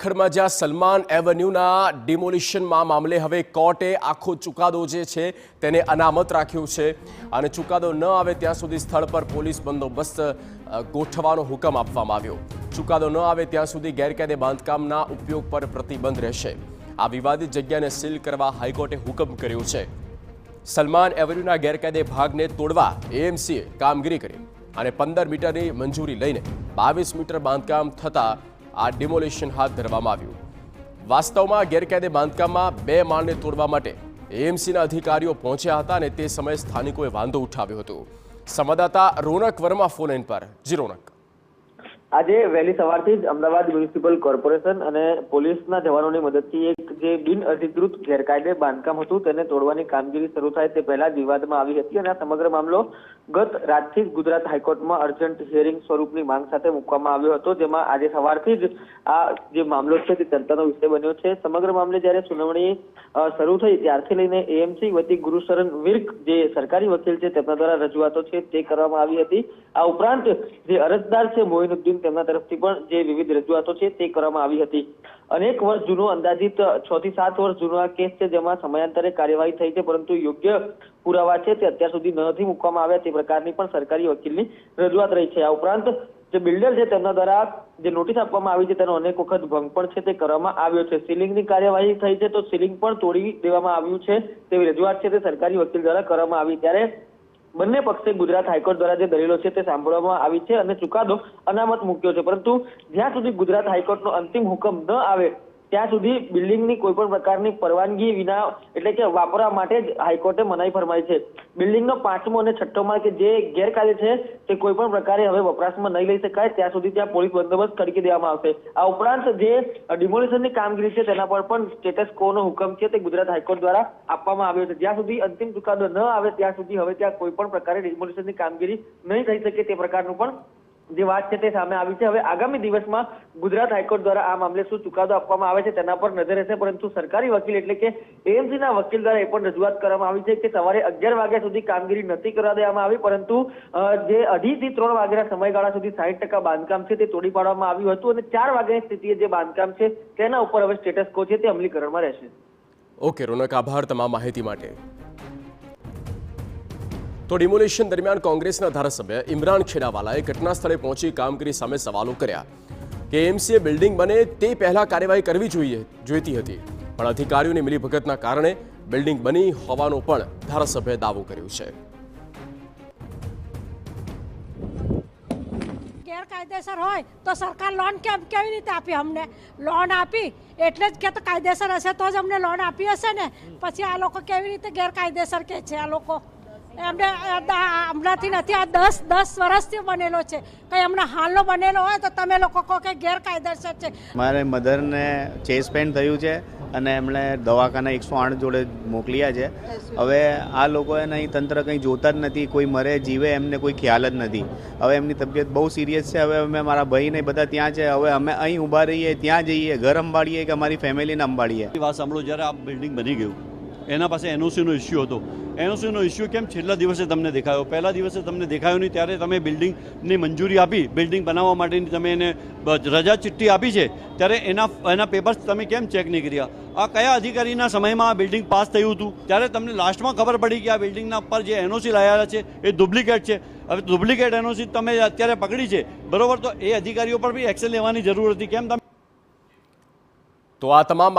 રેખડમાં જ્યાં સલમાન એવન્યુના ડિમોલિશનમાં મામલે હવે કોર્ટે આખો ચુકાદો જે છે તેને અનામત રાખ્યો છે અને ચુકાદો ન આવે ત્યાં સુધી સ્થળ પર પોલીસ બંદોબસ્ત ગોઠવવાનો હુકમ આપવામાં આવ્યો। ચુકાદો ન આવે ત્યાં સુધી ગેરકાયદે બાંધકામના ઉપયોગ પર પ્રતિબંધ રહેશે। આ વિવાદિત જગ્યાને સીલ કરવા હાઈકોર્ટે હુકમ કર્યો છે। સલમાન એવન્યુના ગેરકાયદે ભાગને તોડવા એએમસીએ કામગીરી કરી અને 15 મીટરની મંજૂરી લઈને 22 મીટર બાંધકામ થતાં આ ડિમોલિશન હાથ ધરવામાં આવ્યું। વાસ્તવમાં ગેરકાયદે બાંધકામમાં 2 માળને તોડવા માટે એએમસીના અધિકારીઓ પહોંચ્યા હતા અને તે સમયે સ્થાનિકોએ વાંધો ઉઠાવ્યો હતો। સંવાદદાતા રોનક વર્મા ફોન ઇન પર। જી રોનક, આજે વહેલી સવારથી જ અમદાવાદ મ્યુનિસિપલ કોર્પોરેશન અને પોલીસના જવાનોની મદદથી એક જે બિનઅધિકૃત ગેરકાયદે બાંધકામ હતું તેને તોડવાની કામગીરી શરૂ થાય તે પહેલા વિવાદમાં આવી હતી અને આ સમગ્ર મામલો ગત રાતથી જ ગુજરાત હાઈકોર્ટમાં અર્જન્ટ હિયરિંગ સ્વરૂપની માંગ સાથે મૂકવામાં આવ્યો હતો, જેમાં આજે સવારથી જ આ જે મામલો છે તે ચર્ચાનો વિષય બન્યો છે। સમગ્ર મામલે જ્યારે સુનાવણી શરૂ થઈ ત્યારથી લઈને એએમસી વતી ગુરુશરણ વિર્ક જે સરકારી વકીલ છે તેમના દ્વારા રજૂઆતો છે તે કરવામાં આવી હતી। આ ઉપરાંત જે અરજદાર છે મોઇનુદ્દીન તેમના તરફથી પણ જે વિવિધ રજૂઆતો છે તે કરવામાં આવી હતી। અનેક વર્ષ જૂનો અંદાજિત 6 થી 7 વર્ષ જૂનો આ કેસ છે, જેમાં સમયાંતરે કાર્યવાહી થઈ છે, પરંતુ યોગ્ય પુરાવા છે તે અત્યાર સુધી નથી મૂકવામાં આવ્યા તે પ્રકારની પણ સરકારી વકીલની રજૂઆત રહી છે। આ ઉપરાંત જે બિલ્ડર છે તેમના દ્વારા જે નોટિસ આપવામાં આવી છે તેનો અનેક વખત ભંગ પણ છે તે કરવામાં આવ્યો છે। સીલિંગની કાર્યવાહી થઈ છે તો સીલિંગ પણ તોડી દેવામાં આવ્યું છે તેવી રજૂઆત છે તે સરકારી વકીલ દ્વારા કરવામાં આવી। ત્યારે બંને પક્ષે ગુજરાત હાઈકોર્ટ દ્વારા જે દલીલો છે તે સાંભળવામાં આવી છે અને ચુકાદો અનામત મૂક્યો છે, પરંતુ જ્યાં સુધી ગુજરાત હાઈકોર્ટનો અંતિમ હુકમ ન આવે ત્યાં સુધી બિલ્ડિંગની કોઈ પણ પ્રકારની પરવાનગી વિના એટલે કે વાપરવા માટે જ હાઈકોર્ટે મનાઈ ફરમાઈ છે। બિલ્ડિંગનો 5મો અને 6ઠ્ઠો માળ કે જે ગેરકાયદે છે તે કોઈ પણ પ્રકારે હવે વપરાશમાં નહીં લઈ શકાય ત્યાં સુધી ત્યાં પોલીસ બંદોબસ્ત ખડકી દેવામાં આવશે। આ ઉપરાંત જે ડિમોલિશનની કામગીરી છે તેના પર પણ સ્ટેટસ કોનો હુકમ છે તે ગુજરાત હાઈકોર્ટ દ્વારા આપવામાં આવ્યો છે। જ્યાં સુધી અંતિમ ચુકાદો ન આવે ત્યાં સુધી હવે ત્યાં કોઈ પણ પ્રકારે ડિમોલિશનની કામગીરી નહીં થઈ શકે તે પ્રકારનું પણ જે વાત છે તે સામે આવી છે। હવે આગામી દિવસમાં ગુજરાત હાઈકોર્ટ દ્વારા આ મામલે શું ચુકાદો આપવામાં આવે છે તેના પર નજર રહેશે, પરંતુ સરકારી વકીલ એટલે કે એએમસીના વકીલ દ્વારા એ પણ રજૂઆત કરવામાં આવી છે કે સવારે 11 વાગ્યા સુધી કામગીરી નથી કરવા દેવામાં આવી, પરંતુ જે 2:30 થી 3 વાગ્યાના સમયગાળા સુધી 60% બાંધકામ છે તે તોડી પાડવામાં આવ્યું હતું અને 4 વાગ્યાની સ્થિતિએ જે બાંધકામ છે તેના ઉપર હવે સ્ટેટસ કો છે તે અમલીકરણમાં રહેશે। ઓકે રોનક, આભાર તમામ માહિતી માટે। તો ડિમોલિશન દરમિયાન કોંગ્રેસના ધારાસભ્ય ઇમરાન ખેડાવાલાએ ઘટના સ્થળે પહોંચી કામગીરી સામે સવાલો કર્યા કે એએમસીએ બિલ્ડિંગ બને તે પહેલા કાર્યવાહી કરવી જોઈતી હતી, પણ અધિકારીઓની મિલીભગતના કારણે બિલ્ડિંગ બની હોવાનો પણ ધારાસભ્યએ દાવો કર્યો છે। ગેરકાયદેસર હોય તો સરકાર લોન કેવી રીતે આપી? અમને લોન આપી એટલે જ કે તો કાયદેસર હશે તો જ અમને લોન આપી હશે ને, પછી આ લોકો કેવી રીતે ગેરકાયદેસર કે છે? આ લોકો એમને હમણાંથી નથી, આ 10 વર્ષથી બનેલો છે, કંઈ હમણાં હાલનો બનેલો હોય તો તમે લોકો કહો કે ગેરકાયદેસર છે। મારે મધરને ચેસ્ટ પેઇન થયું છે અને એમણે દવાખાના 108 જોડે મોકલ્યા છે। હવે આ લોકોએ અહીં તંત્ર કંઈ જોતા જ નથી, કોઈ મરે જીવે એમને કોઈ ખ્યાલ જ નથી। હવે એમની તબિયત બહુ સિરિયસ છે। હવે અમે મારા ભાઈને બધા ત્યાં છે, હવે અમે અહીં ઊભા રહીએ, ત્યાં જઈએ, ઘર સંભાળીએ કે અમારી ફેમિલીને સંભાળીએ। વાત સાંભળો, જ્યારે આ બિલ્ડિંગ બની ગયું એના પાસે એનઓસીનો ઇસ્યુ હતો, એનઓસીનો ઇસ્યુ કેમ છેલ્લા દિવસે તમને દેખાયો? પહેલા દિવસે તમને દેખાયો નહીં, ત્યારે તમે બિલ્ડિંગની મંજૂરી આપી, બિલ્ડિંગ બનાવવા માટેની તમે એને રજા ચિઠ્ઠી આપી છે, ત્યારે એના પેપર્સ તમે કેમ ચેક નહીં કર્યા? આ કયા અધિકારીના સમયમાં આ બિલ્ડિંગ પાસ થયું હતું? ત્યારે તમને લાસ્ટમાં ખબર પડી કે આ બિલ્ડિંગના ઉપર જે એનઓસી લાવ્યા છે એ ડુપ્લિકેટ છે। હવે ડુપ્લિકેટ એનઓસી તમે અત્યારે પકડી છે, બરોબર, તો એ અધિકારીઓ પર બી એક્શન લેવાની જરૂર હતી, કેમ તમે? તો આ તમામ